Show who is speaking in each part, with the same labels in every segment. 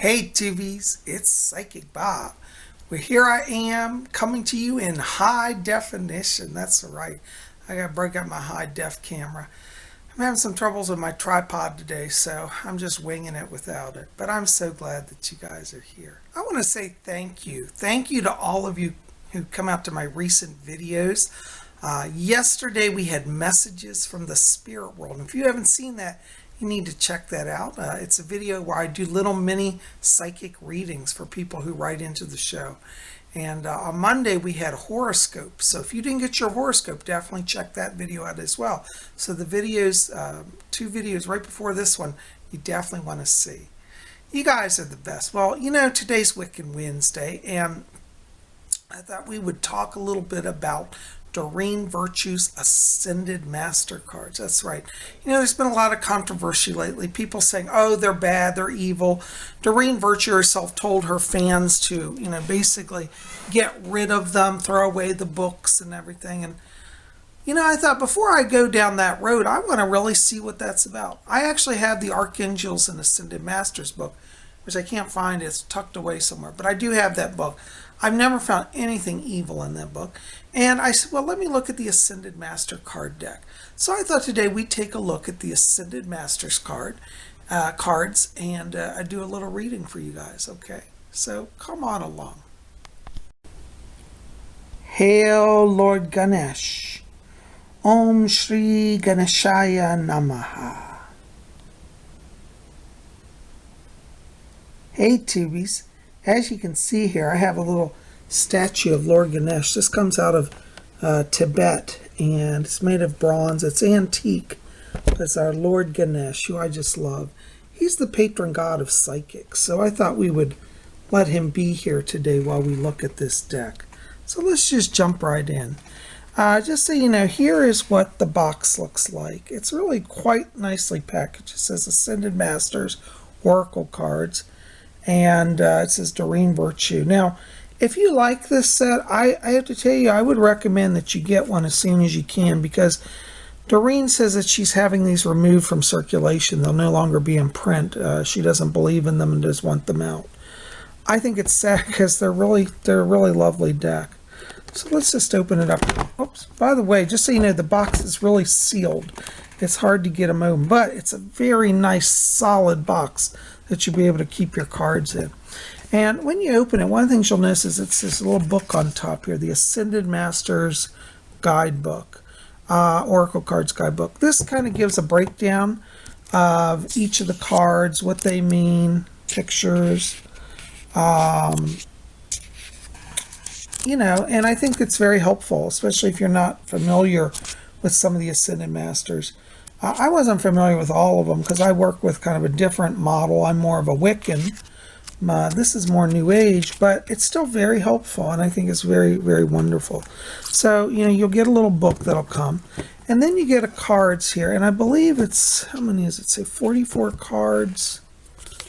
Speaker 1: Hey Tubies, it's Psychic Bob. Well, here I am coming to you in high definition. That's right. I gotta break out my high def camera. I'm having some troubles with my tripod today, so I'm just winging it without it. But I'm so glad that you guys are here. I want to say thank you. Thank you to all of you who come out to my recent videos. Yesterday we had messages from the spirit world. And if you haven't seen that, you need to check that out. It's a video where I do little mini psychic readings for people who write into the show. And on Monday we had horoscopes. So if you didn't get your horoscope, definitely check that video out as well. So the videos, two videos right before this one, you definitely want to see. You guys are the best. Well, you know, today's Wiccan Wednesday, and I thought we would talk a little bit about Doreen Virtue's Ascended Master cards. That's right. You know, there's been a lot of controversy lately. People saying, oh, they're bad, they're evil. Doreen Virtue herself told her fans to, you know, basically get rid of them, throw away the books and everything. And, you know, I thought before I go down that road, I want to really see what that's about. I actually have the Archangels and Ascended Masters book, which I can't find. It's tucked away somewhere. But I do have that book. I've never found anything evil in that book. And I said, well, let me look at the Ascended Master card deck. So I thought today we'd take a look at the Ascended Masters cards, and I do a little reading for you guys, okay? So come on along. Hail Lord Ganesh. Om Shri Ganeshaya Namaha. Hey Tubies. As you can see here, I have a little statue of Lord Ganesh. This comes out of Tibet, and it's made of bronze. It's antique. It's our Lord Ganesh, who I just love. He's the patron god of psychics, so I thought we would let him be here today while we look at this deck. So let's just jump right in. Just so you know, here is what the box looks like. It's really quite nicely packaged. It says Ascended Masters Oracle cards. And it says Doreen Virtue. Now, if you like this set, I have to tell you, I would recommend that you get one as soon as you can, because Doreen says that she's having these removed from circulation. They'll no longer be in print. She doesn't believe in them and does want them out. I think it's sad because they're a really lovely deck. So let's just open it up. Oops. By the way, just so you know, the box is really sealed. It's hard to get them open, but it's a very nice, solid box that you'll be able to keep your cards in. And when you open it, one of the things you'll notice is it's this little book on top here, the Ascended Masters Guidebook, Oracle Cards Guidebook. This kind of gives a breakdown of each of the cards, what they mean, pictures, you know, and I think it's very helpful, especially if you're not familiar with some of the Ascended Masters. I wasn't familiar with all of them because I work with kind of a different model. I'm more of a Wiccan. This is more New Age, but it's still very helpful, and I think it's very, very wonderful. So, you know, you'll get a little book that'll come, and then you get a cards here, and I believe it's, how many does it say? 44 cards.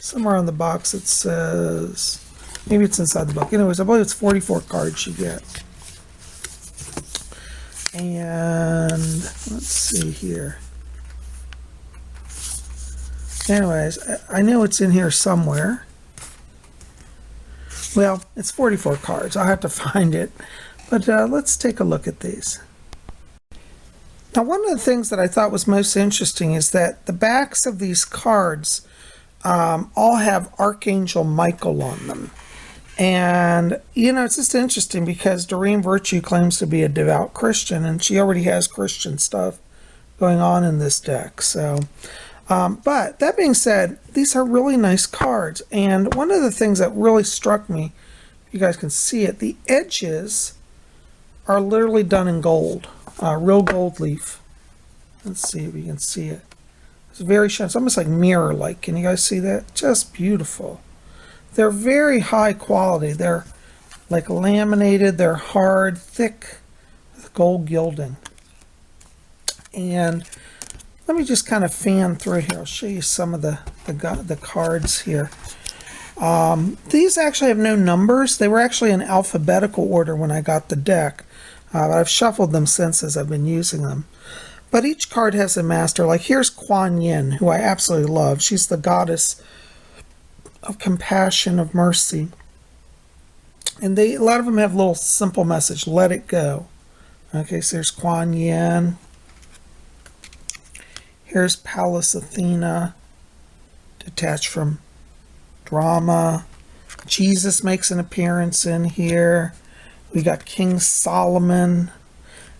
Speaker 1: Somewhere on the box it says, maybe it's inside the book. Anyways, I believe it's 44 cards you get. And let's see here. Anyways, I know it's in here somewhere. Well, it's 44 cards. I'll have to find it. But let's take a look at these. Now, one of the things that I thought was most interesting is that the backs of these cards all have Archangel Michael on them. And, you know, it's just interesting because Doreen Virtue claims to be a devout Christian, and she already has Christian stuff going on in this deck. So, but that being said, these are really nice cards. And one of the things that really struck me, you guys can see it, the edges are literally done in gold, real gold leaf. Let's see if you can see it. It's very shiny. It's almost like mirror-like. Can you guys see that? Just beautiful. They're very high quality. They're like laminated. They're hard, thick, with gold gilding. And let me just kind of fan through here. I'll show you some of the cards here. These actually have no numbers. They were actually in alphabetical order when I got the deck. But I've shuffled them since as I've been using them. But each card has a master. Like here's Kuan Yin, who I absolutely love. She's the goddess of compassion, of mercy. And a lot of them have a little simple message, let it go. Okay, so there's Kuan Yin. Here's Pallas Athena, detached from drama. Jesus makes an appearance in here. We got King Solomon.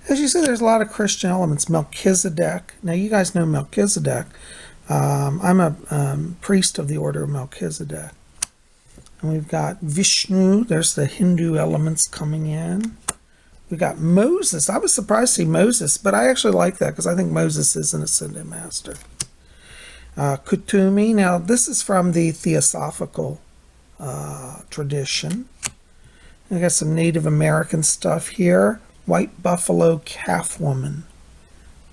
Speaker 1: As you see, there's a lot of Christian elements. Melchizedek. Now, you guys know Melchizedek. I'm a priest of the order of Melchizedek. And we've got Vishnu. There's the Hindu elements coming in. We got Moses. I was surprised to see Moses, but I actually like that because I think Moses is an ascended master. Kutumi. Now, this is from the Theosophical tradition. I got some Native American stuff here. White Buffalo Calf Woman.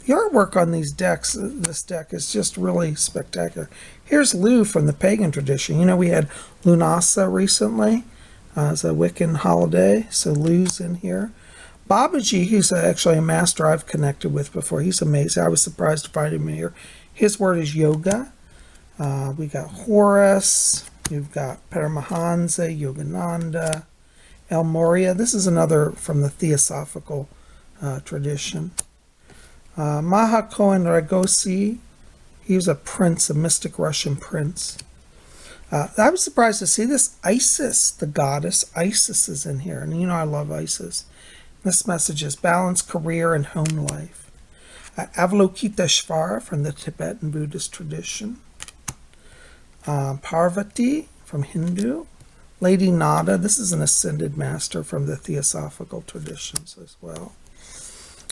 Speaker 1: The artwork on these decks, this deck, is just really spectacular. Here's Lu from the pagan tradition. You know, we had Lunasa recently as a Wiccan holiday, so Lu's in here. Babaji, who's actually a master I've connected with before. He's amazing. I was surprised to find him here. His word is yoga. We got Horus. We've got Paramahansa, Yogananda, El Moria. This is another from the Theosophical tradition. Maha Kohen Ragosi. He was a prince, a mystic Russian prince. I was surprised to see this. Isis, the goddess Isis, is in here. And you know I love Isis. This message is balance, career, and home life. Avalokiteshvara from the Tibetan Buddhist tradition. Parvati from Hindu. Lady Nada, this is an ascended master from the Theosophical traditions as well.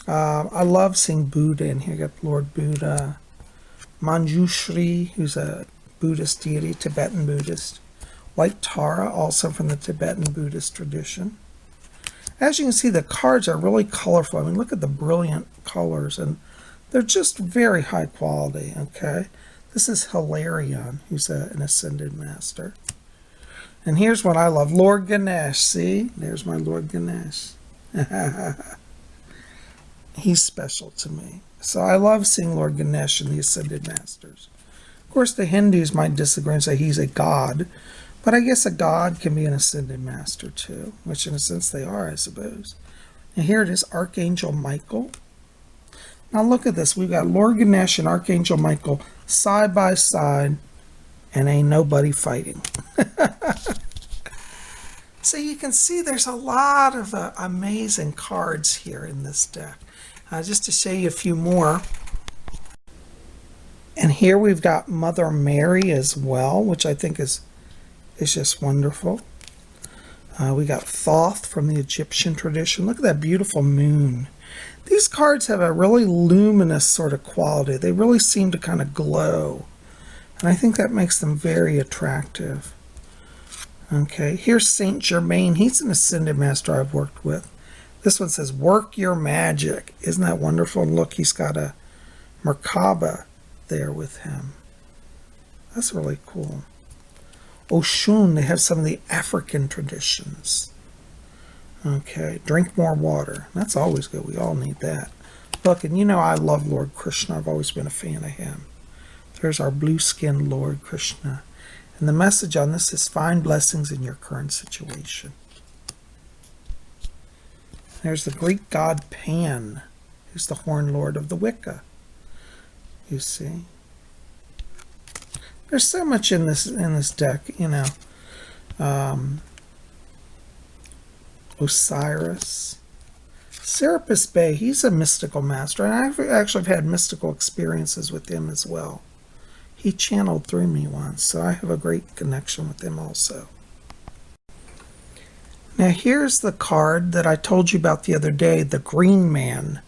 Speaker 1: I love seeing Buddha in here. You got Lord Buddha. Manjushri, who's a Buddhist deity, Tibetan Buddhist. White Tara, also from the Tibetan Buddhist tradition. As you can see, the cards are really colorful. I mean, look at the brilliant colors, and they're just very high quality, okay? This is Hilarion, who's an ascended master. And here's what I love, Lord Ganesh. See, there's my Lord Ganesh. He's special to me. So I love seeing Lord Ganesh and the ascended masters. Of course, the Hindus might disagree and say he's a god, but I guess a god can be an ascended master too, which in a sense they are, I suppose. And here it is, Archangel Michael. Now look at this. We've got Lord Ganesh and Archangel Michael side by side, and ain't nobody fighting. So you can see there's a lot of amazing cards here in this deck. Just to show you a few more. And here we've got Mother Mary as well, which I think is just wonderful. We got Thoth from the Egyptian tradition. Look at that beautiful moon. These cards have a really luminous sort of quality. They really seem to kind of glow. And I think that makes them very attractive. Okay, here's Saint-Germain. He's an ascended master I've worked with. This one says, work your magic. Isn't that wonderful? And look, he's got a Merkaba there with him. That's really cool. Oshun, they have some of the African traditions. Okay, drink more water. That's always good. We all need that. Look, and you know I love Lord Krishna. I've always been a fan of him. There's our blue-skinned Lord Krishna. And the message on this is find blessings in your current situation. There's the Greek god Pan, who's the Horn Lord of the Wicca. You see, there's so much in this deck, you know. Osiris, Serapis Bey. He's a mystical master, and I've actually had mystical experiences with him as well. He channeled through me once, so I have a great connection with him also. Now here's the card that I told you about the other day, the Green Man.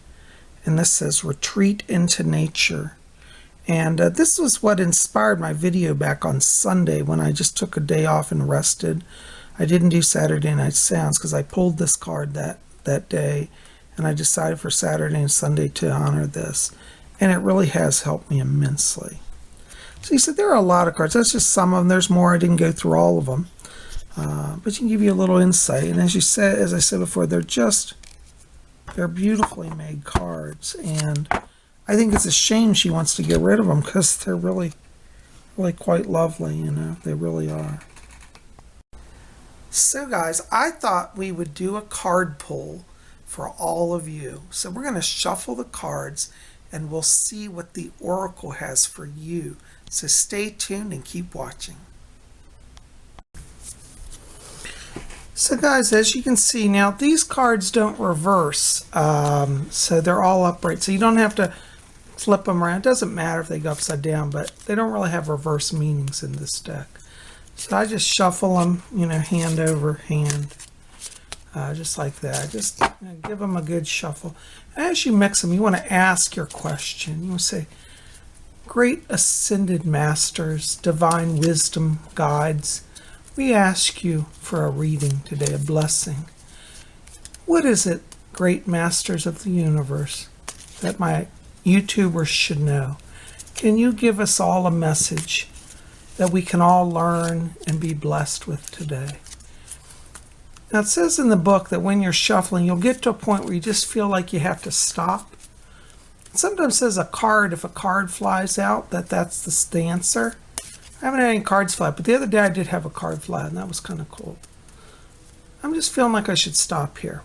Speaker 1: And this says, retreat into nature. And this was what inspired my video back on Sunday when I just took a day off and rested. I didn't do Saturday Night Sounds because I pulled this card that day. And I decided for Saturday and Sunday to honor this. And it really has helped me immensely. So you said there are a lot of cards. That's just some of them. There's more. I didn't go through all of them. But you can give you a little insight. And as I said before, they're beautifully made cards. And I think it's a shame she wants to get rid of them because they're Really quite lovely, you know, they really are. So guys, I thought we would do a card pull for all of you. So we're going to shuffle the cards and we'll see what the Oracle has for you. So stay tuned and keep watching. So guys, as you can see now, these cards don't reverse. So they're all upright. So you don't have to flip them around. It doesn't matter if they go upside down, but they don't really have reverse meanings in this deck. So I just shuffle them, you know, hand over hand, just like that. Just give them a good shuffle. As you mix them, you want to ask your question. You want to say, Great Ascended Masters, Divine Wisdom Guides, we ask you for a reading today, a blessing. What is it, Great Masters of the Universe, that my YouTubers should know? Can you give us all a message that we can all learn and be blessed with today? Now it says in the book that when you're shuffling, you'll get to a point where you just feel like you have to stop. It sometimes says a card, if a card flies out, that's the answer. I haven't had any cards fly, but the other day I did have a card fly, and that was kind of cool. I'm just feeling like I should stop here.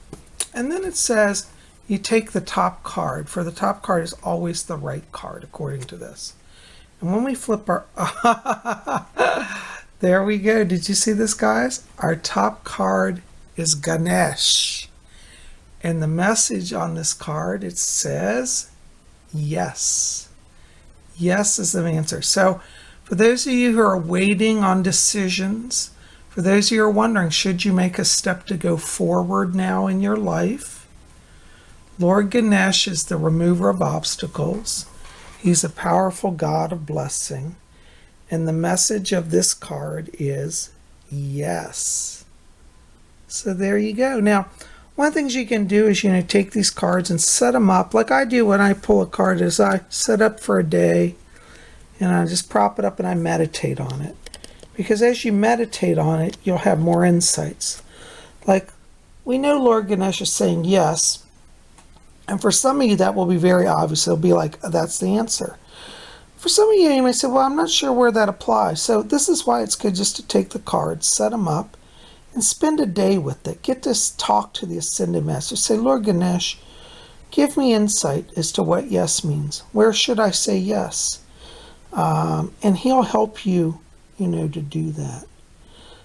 Speaker 1: And then it says you take the top card, for the top card is always the right card, according to this. And when we flip our... There we go. Did you see this, guys? Our top card is Ganesh. And the message on this card, it says, yes. Yes is the answer. So for those of you who are waiting on decisions, for those of you who are wondering, should you make a step to go forward now in your life? Lord Ganesh is the remover of obstacles. He's a powerful God of blessing. And the message of this card is yes. So there you go. Now, one of the things you can do is, you know, take these cards and set them up. Like I do when I pull a card, is I set up for a day and I just prop it up and I meditate on it. Because as you meditate on it, you'll have more insights. Like, we know Lord Ganesh is saying yes. And for some of you, that will be very obvious. It'll be like, that's the answer. For some of you, you may say, well, I'm not sure where that applies. So this is why it's good just to take the cards, set them up, and spend a day with it. Get to talk to the Ascended Master. Say, Lord Ganesh, give me insight as to what yes means. Where should I say yes? And he'll help you, you know, to do that.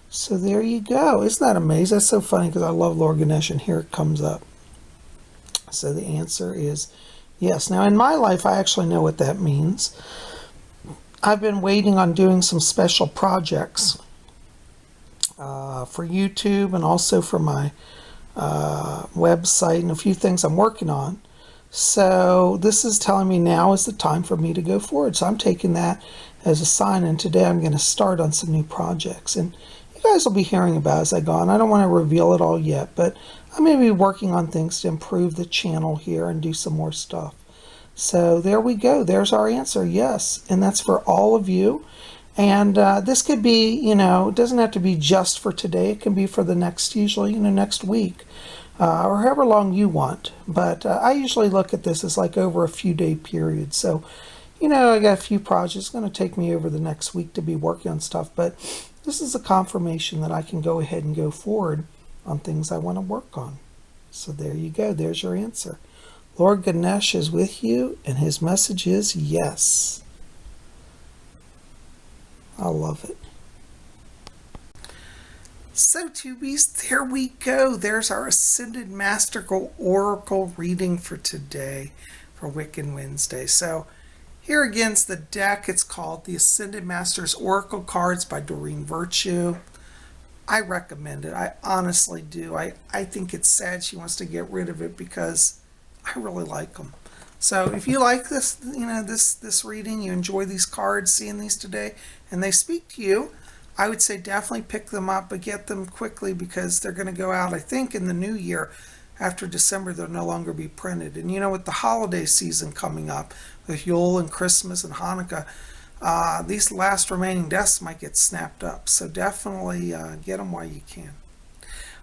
Speaker 1: So there you go. Isn't that amazing? That's so funny because I love Lord Ganesh, and here it comes up. So the answer is yes. Now in my life, I actually know what that means. I've been waiting on doing some special projects for YouTube and also for my website and a few things I'm working on. So this is telling me now is the time for me to go forward. So I'm taking that as a sign, and today I'm going to start on some new projects. And you guys will be hearing about as I go on. I don't want to reveal it all yet, but I'm going to be working on things to improve the channel here and do some more stuff. So there we go. There's our answer, yes. And that's for all of you. And this could be, you know, it doesn't have to be just for today. It can be for the next, usually, you know, next week. Or however long you want. But I usually look at this as like over a few day period. So, you know, I got a few projects. It's going to take me over the next week to be working on stuff. But this is a confirmation that I can go ahead and go forward on things I want to work on. So there you go. There's your answer. Lord Ganesh is with you, and his message is yes. I love it. So Tubies, there we go. There's our Ascended Master Oracle reading for today, for Wiccan Wednesday. So here again's the deck. It's called the Ascended Masters Oracle Cards by Doreen Virtue. I recommend it. I honestly do. I think it's sad she wants to get rid of it because I really like them. So if you like this, you know, this reading, you enjoy these cards, seeing these today, and they speak to you, I would say definitely pick them up, but get them quickly because they're going to go out, I think, in the new year. After December, they'll no longer be printed. And you know, with the holiday season coming up, with Yule and Christmas and Hanukkah, these last remaining desks might get snapped up. So definitely get them while you can.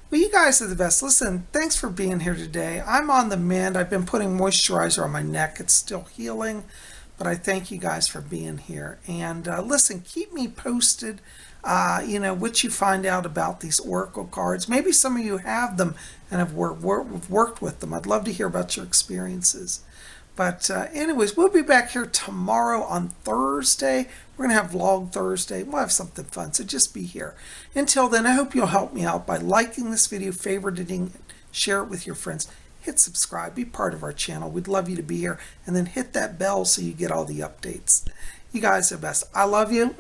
Speaker 1: Well, you guys are the best. Listen, thanks for being here today. I'm on the mend. I've been putting moisturizer on my neck. It's still healing, But I thank you guys for being here. And listen, keep me posted, what you find out about these oracle cards. Maybe some of you have them and have worked with them. I'd love to hear about your experiences. But anyways, we'll be back here tomorrow on Thursday. We're going to have Vlog Thursday. We'll have something fun, so just be here. Until then, I hope you'll help me out by liking this video, favoriting it, share it with your friends. Hit subscribe, be part of our channel. We'd love you to be here. And then hit that bell so you get all the updates. You guys are the best. I love you.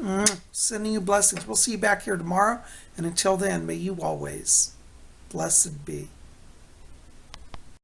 Speaker 1: Sending you blessings. We'll see you back here tomorrow. And until then, may you always blessed be.